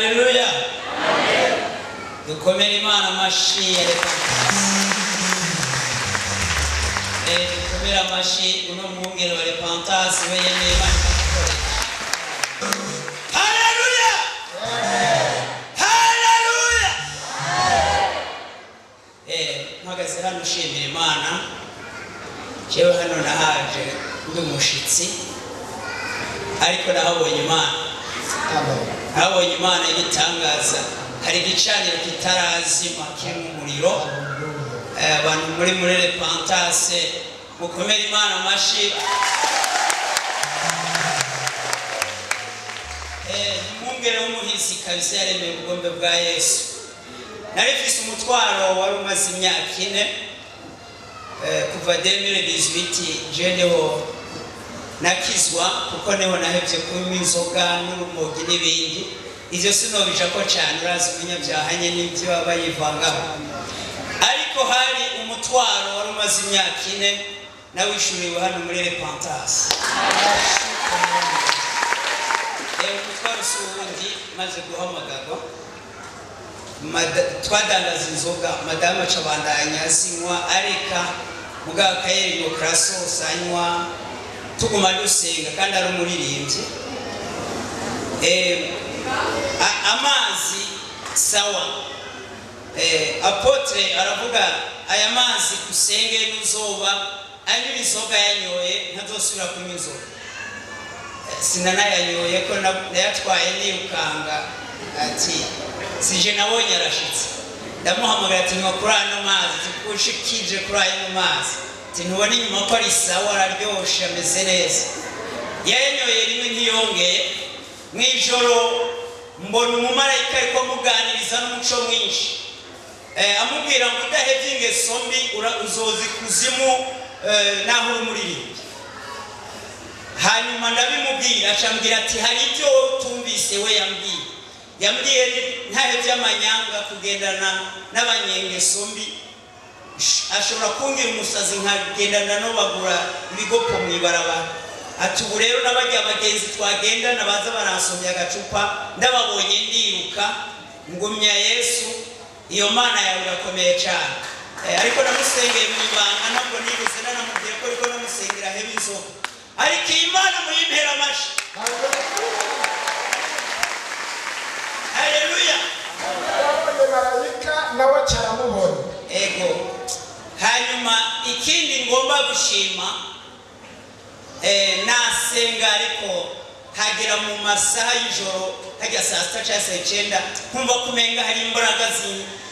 Haleluya. Dukomere Imana amashyi dukomere amashyi uno mwungere wa repentance we yemeye Imana. Haleluya. Haleluya. Mpagaze hano ushimira Imana. Jewe hano nahaje ndi umushitsi ariko nahabonye Imana. Nahabonye Imana ibitangaza. Hari igicaniro kitarazima kiri mu muriro. Abantu muri repentance mukomere Imana amashyi. Umwungere w'umuhizi kabisa yaremeye ubugombe bwa Yesu. Narifise umutwaro wari umaze imyaka 4 kuva 2018 jeneho nakizwa kuko neho nahevye kunywa inzoga n'urumogi n'ibindi. Ivyo sinobija ko cyane urazi umunyabyaha nyene n'ivyo baba yivangamo. Ariko hari umutwaro wari umaze imyaka 4 nawishuriwe hano muri repentance. Umutwaro suwundi maze guhamagarwa twadandaza inzoga madame acabandanya zinywa areka mugabo kayeri Kraso sanywa tuguma dusenga kandi ari umuririmbyi. Amazi sawa. Apotre aravuga aya mazi kusenge nuzoba anywa inzoga yanyoye ntazosubira kunywa inzoga. Sinanayanyoye ko nayatwaye niyukanga ati sije nabonye arashitse. Ndamuhamagara ati nywa kuri ano mazi kushikije kuri ayo mazi. Ati ntubona inyuma ko ari sawa araryoshe ameze neza. Yanyoye rimwe ntiyongeye. Mwijoro mbona umumarayika ariko amuganiriza n'umuco mwinshi. Amubwira ngo udahevye ingeso mbi uzozi kuzimu naho umuririmbyi. Hanyuma ndabimubwira acambwira ati hari ibyo tumvise we yambwiye ntahevye amanyanga kugendana n'abanyengeso mbi. Ashobora kungira umusazi nkagendana no bagura ibigopo mwibarabara. Ati ubu rero n'abajya abagenzi twagendana baza baransomya agacupa ndababonye ndiruka ngumya Yesu. Iyo Mana yawe irakomeye cyane. Ariko namusengeye mu ibanga ntabwo nigeze nanamubwira ko ariko namusengera hebe inzoga. Ariko Imana muyimpera amashyi. Haleluya. Marayika nawe cyaramubona. Ego. Hanyuma ikindi ngomba gushima nasenga ariko hagera mu masaha y'ijoro hajya saa 6 cyangwa 9 kumva kumenga hari imbaraga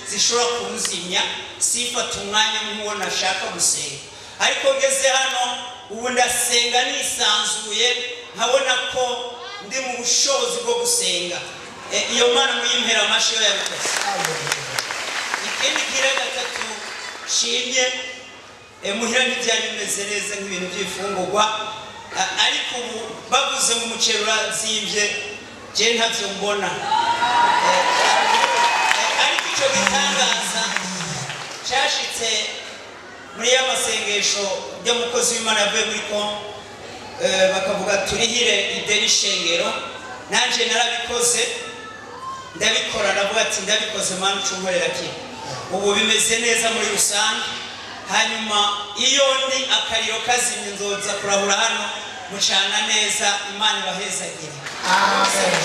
zishobora kunzimya sifata umwanya nk'uwo nashaka gusenga. Ariko ngeze hano ubu ndasenga nisanzuye nkabona ko ndi mu bushobozi bwo gusenga. Iyo Mana muyimpera amashyi yabikoze. Ikindi kira gatatu shimye muhira n'ibyari bimeze neza nk'ibintu by'ifungurwa ariko ubu baguze mu muceri urazimvye je ntavyo mbona. Ariko icyo gitangaza cyashitse muri y'amasengesho y'umukozi w'Imana yavuye muri ko bakavuga turihire ideni shengero. Nanje narabikoze ndabikora navuga ati ndabikoze Mana ucunkorera ki. Ubu bimeze neza muri rusange. Hanyuma iyo ndi akariro kazimye nzoza kurahura hano mucana neza Imana ibahezagire. Amen.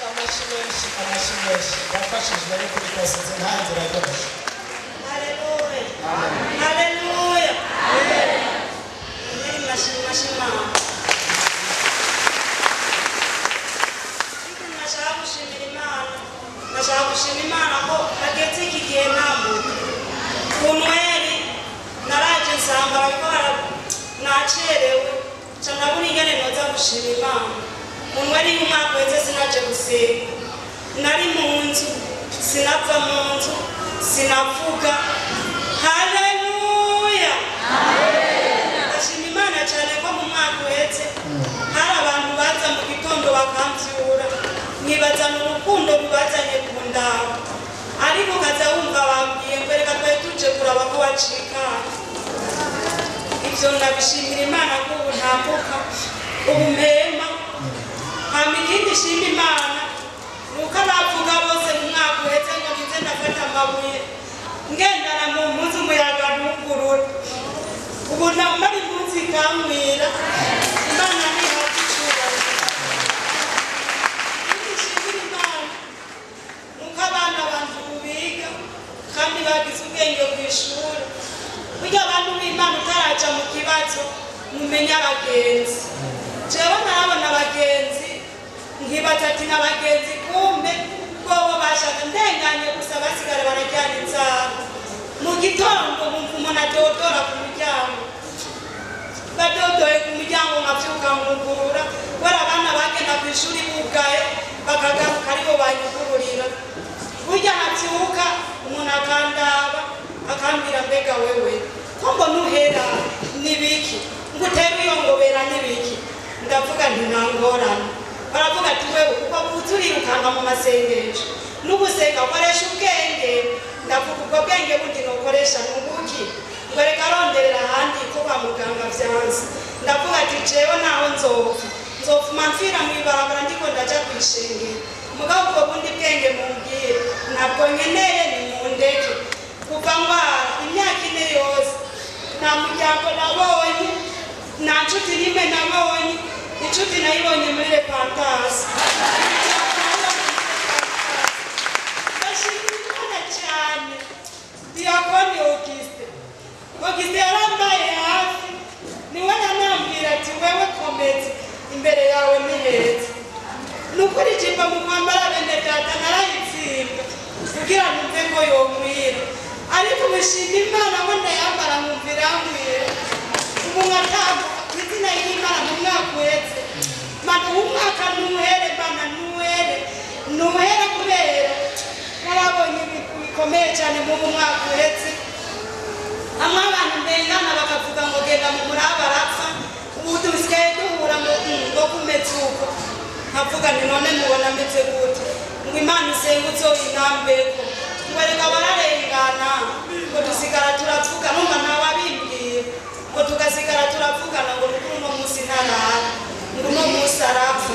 Amashimesi bafashijwe no kuri kose ntanze ragoje. Haleluya. Haleluya. Amen. Mashima. Nashaka gushimira Imana ko hageze iki gihe ntambuka. Kunweri naraje nsanga ariko nacerewe cyangwa buri ngene noza gushimira Imana. Kunweri umwaka wese sinaje gusenga. Nari mu nzu sinapfa mu nzu sinavuga. Haleluya. Amen. Ndashimira Imana cyane ko mu mwaka wese hari abantu baza mu gitondo bakamvyura. Nibaza n'urukundo rubazanye ku ndaho ariko kaza wumva bambwiye ngo reka twe tuje kuraba ko wacika. Ibyo ndabishimira Imana ko ntambuka ubumpema hama ikindi shima Imana nuko abavuga bose mu mwaka uhetse ngo nize ndafata amabuye ngendana mu mpuzu umuyaga ntugurura ubu nambara impuzu ikamwira Imana ni hafi icyubahiro. Ikindi shimira Imana nuko abana bantu biga kandi bagize ubwenge ku ishuri. Burya abantu b'Imana utaraca mu kibazo mumenya abagenzi. Jewe narabona abagenzi nkibaza ati n'abagenzi kumbe bobo bashaka ndenganye gusa basigara barajyana inzara. Mu gitondo bumva umuntu adodora ku muryango, badodoye ku muryango nkabyuka nkugurura kubera abana bagenda ku ishuri bugaye bakagaruka aribo banyugururira. Burya nabyuka umuntu akandaba akambwira mbega wewe ko mbona uhera n'ibiki ngutera uyongobera n'ibiki ndavuga nti ntangorane. Baravuga ati wewe uko uturirukanka mu masengesho n'ugusenga ukoresha ubwenge. Ndavuga ubwo bwenge bundi nokoresha n'ubuki ngo reka aronderera ahandi ko kwa muganga vyanze. Ndavuga ati jewe naho nzofuma mfira mw'ibarabara ndiko ndaja kwishengera mugabo ubwo bundi bwenge mumbwire ntabwo nkeneye nimundeke. Kuva ngwara imyaka 4 yose nta muryango nabonye nta nshuti n'imwe nabonye. Inshuti nayibonye muri Repentance. Ndashimira cyane Diakoni Auguste yarambaye hafi niwe yanambwira ati wewe komeze imbere yawe ni heza. Nukuri jimba mu mwambara bene data narayitsinda kugira numve ko yomwira ariko mushima Imana ngo ndayambara nkumvira mwira ubu nkatamu izina y'Imana mu mwaka uhetse mana umwaka nuhere bana nuhere kubera narabonye bikomeye cyane mu mwaka uhetse. Amwe abantu ndengana bakavuga ngo genda mu muraba arapfa ubu dusigaye duhura ngo kumeze uko nkavuga ni none mubona meze gute ngo Imana isengutse inambeko ngo reka bararengana ngo dusigara turavuga numva nawe abimbwiye ngo tugasigara turavugana ngo uno munsi ntarara ngo uno munsi arapfa.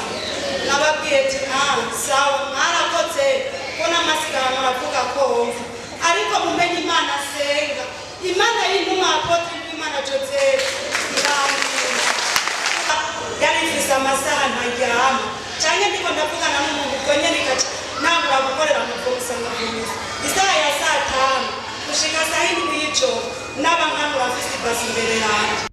Nababwiye ati sawa mwarakoze ko n'amasigara muravuga ko wumva ariko mumenye Imana asenga. Imana y'intumwa apotre Imana Joseph yari ifise amasaha ntaryama cyane ndiko ndavugana n'umuntu ubwo nyene kaca ntabura gukorera mu kusanga kumisa isaha ya saa 5 gushika saa 7 y'ijoro n'abankanu bafise ibasi imbere yanjye